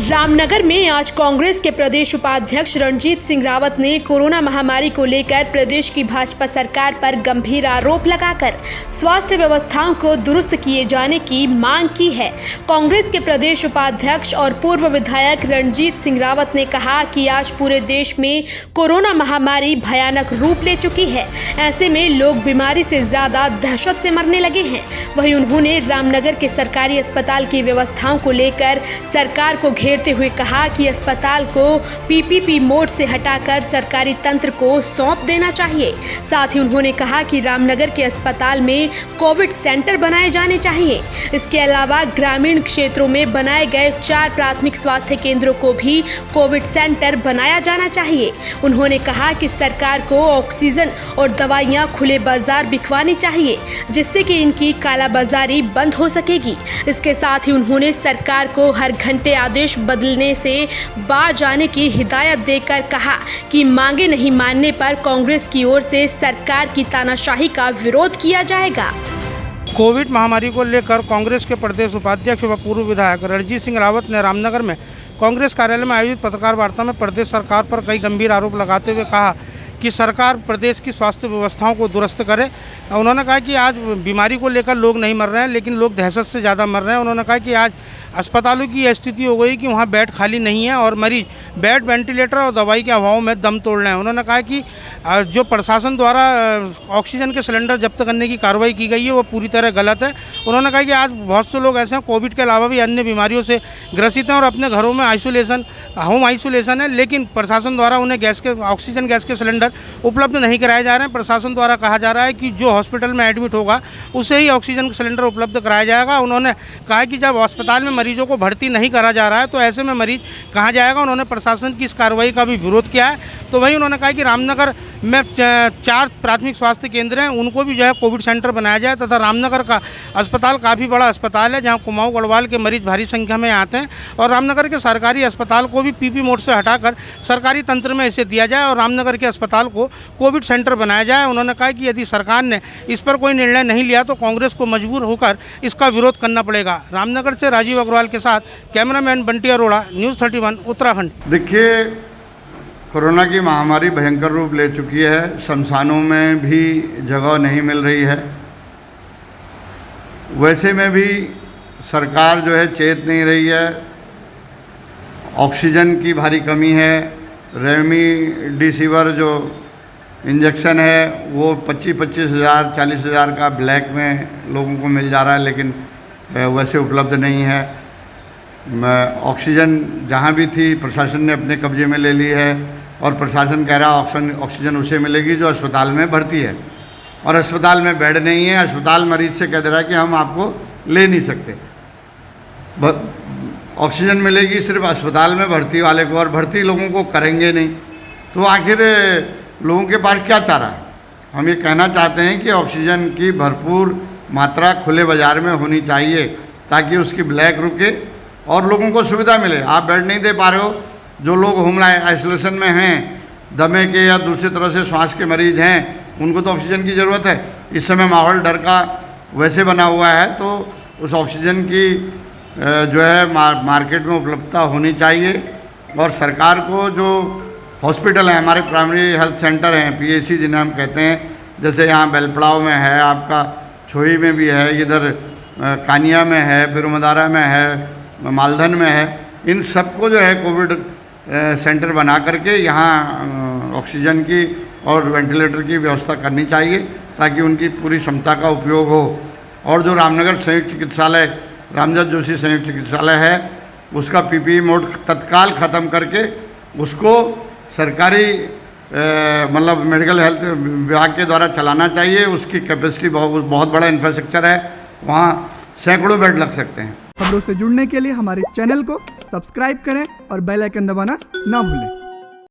रामनगर में आज कांग्रेस के प्रदेश उपाध्यक्ष रणजीत सिंह रावत ने कोरोना महामारी को लेकर प्रदेश की भाजपा सरकार पर गंभीर आरोप लगाकर स्वास्थ्य व्यवस्थाओं को दुरुस्त किए जाने की मांग की है। कांग्रेस के प्रदेश उपाध्यक्ष और पूर्व विधायक रणजीत सिंह रावत ने कहा कि आज पूरे देश में कोरोना महामारी भयानक रूप ले चुकी है। ऐसे में लोग बीमारी से ज्यादा दहशत से मरने लगे हैं। वहीं उन्होंने रामनगर के सरकारी अस्पताल की व्यवस्थाओं को लेकर सरकार को घेरते हुए कहा कि अस्पताल को पीपीपी मोड से हटाकर सरकारी तंत्र को सौंप देना चाहिए। साथ ही उन्होंने कहा कि रामनगर के अस्पताल में कोविड सेंटर बनाए जाने चाहिए। इसके अलावा ग्रामीण क्षेत्रों में बनाए गए 4 प्राथमिक स्वास्थ्य केंद्रों को भी कोविड सेंटर बनाया जाना चाहिए। उन्होंने कहा कि सरकार को ऑक्सीजन और दवाइयां खुले बाजार बिकवानी चाहिए, जिससे कि इनकी कालाबाजारी बंद हो सकेगी। इसके साथ ही उन्होंने सरकार को हर घंटे आदेश बदलने से बाज आने की हिदायत देकर कहा कि मांगे नहीं मानने पर कांग्रेस की ओर से सरकार की तानाशाही का विरोध किया जाएगा। कोविड महामारी को लेकर कांग्रेस के प्रदेश उपाध्यक्ष व पूर्व विधायक रणजीत सिंह रावत ने रामनगर में कांग्रेस कार्यालय में आयोजित पत्रकार वार्ता में प्रदेश सरकार पर कई गंभीर आरोप लगाते हुए कहा कि सरकार प्रदेश की स्वास्थ्य व्यवस्थाओं को दुरुस्त करे। उन्होंने कहा कि आज बीमारी को लेकर लोग नहीं मर रहे हैं, लेकिन लोग दहशत से ज़्यादा मर रहे हैं। उन्होंने कहा कि आज अस्पतालों की यह स्थिति हो गई कि वहाँ बेड खाली नहीं है और मरीज बेड, वेंटिलेटर और दवाई के अभाव में दम तोड़ रहे हैं। उन्होंने कहा कि जो प्रशासन द्वारा ऑक्सीजन के सिलेंडर जब्त करने की कार्रवाई की गई है वो पूरी तरह गलत है। उन्होंने कहा कि आज बहुत से लोग ऐसे हैं कोविड के अलावा भी अन्य बीमारियों से ग्रसित हैं और अपने घरों में होम आइसोलेशन है, लेकिन प्रशासन द्वारा उन्हें ऑक्सीजन गैस के सिलेंडर उपलब्ध नहीं कराए जा रहे हैं। प्रशासन द्वारा कहा जा रहा है कि जो हॉस्पिटल में एडमिट होगा उसे ही ऑक्सीजन सिलेंडर उपलब्ध कराया जाएगा। उन्होंने कहा कि जब अस्पताल में मरीजों को भर्ती नहीं करा जा रहा है तो ऐसे में मरीज कहाँ जाएगा। उन्होंने प्रशासन की इस कार्रवाई का भी विरोध किया है। तो वहीं उन्होंने कहा कि रामनगर में 4 प्राथमिक स्वास्थ्य केंद्र हैं, उनको भी जो है कोविड सेंटर बनाया जाए तथा रामनगर का अस्पताल काफ़ी बड़ा अस्पताल है जहाँ कुमाऊं गढ़वाल के मरीज भारी संख्या में आते हैं और रामनगर के सरकारी अस्पताल को भी पीपी मोड से हटाकर सरकारी तंत्र में इसे दिया जाए और रामनगर के अस्पताल को कोविड सेंटर बनाया जाए। उन्होंने कहा कि यदि सरकार ने इस पर कोई निर्णय नहीं लिया तो कांग्रेस को मजबूर होकर इसका विरोध करना पड़ेगा। रामनगर से राजीव अग्रवाल के साथ कैमरामैन बंटी अरोड़ा, न्यूज़ 31 उत्तराखंड। देखिए, कोरोना की महामारी भयंकर रूप ले चुकी है। शमशानों में भी जगह नहीं मिल रही है। वैसे में भी सरकार जो है चेत नहीं रही है। ऑक्सीजन की भारी कमी है। रेमडेसिविर जो इंजेक्शन है वो 25-25 हज़ार 40 हज़ार का ब्लैक में लोगों को मिल जा रहा है, लेकिन वैसे उपलब्ध नहीं है। ऑक्सीजन जहाँ भी थी प्रशासन ने अपने कब्जे में ले ली है और प्रशासन कह रहा है ऑक्सीजन उसे मिलेगी जो अस्पताल में भर्ती है और अस्पताल में बेड नहीं है। अस्पताल मरीज से कह दे रहा है कि हम आपको ले नहीं सकते। ऑक्सीजन मिलेगी सिर्फ अस्पताल में भर्ती वाले को और भर्ती लोगों को करेंगे नहीं, तो आखिर लोगों के पास क्या चारा है। हम ये कहना चाहते हैं कि ऑक्सीजन की भरपूर मात्रा खुले बाज़ार में होनी चाहिए ताकि उसकी ब्लैक रुके और लोगों को सुविधा मिले। आप बेड नहीं दे पा रहे हो, जो लोग होम आइसोलेशन में हैं, दमे के या दूसरी तरह से श्वास के मरीज हैं, उनको तो ऑक्सीजन की ज़रूरत है। इस समय माहौल डर का वैसे बना हुआ है, तो उस ऑक्सीजन की जो है मार्केट में उपलब्धता होनी चाहिए और सरकार को जो हॉस्पिटल हैं, हमारे प्राइमरी हेल्थ सेंटर हैं, पीएचसी जिन्हें हम कहते हैं, जैसे यहाँ बेलपड़ाव में है, आपका छोई में भी है, इधर कानिया में है, फिर मदारा में है, मालधन में है, इन सबको जो है कोविड सेंटर बना करके यहाँ ऑक्सीजन की और वेंटिलेटर की व्यवस्था करनी चाहिए ताकि उनकी पूरी क्षमता का उपयोग हो। और जो रामनगर संयुक्त चिकित्सालय, रामजत जोशी संयुक्त चिकित्सालय है, उसका पीपीई मोड तत्काल ख़त्म करके उसको सरकारी मतलब मेडिकल हेल्थ विभाग के द्वारा चलाना चाहिए। उसकी कैपेसिटी बहुत बड़ा इंफ्रास्ट्रक्चर है, वहाँ सैकड़ों बेड लग सकते हैं। खबरों से जुड़ने के लिए हमारे चैनल को सब्सक्राइब करें और बेल आइकन दबाना ना भूलें।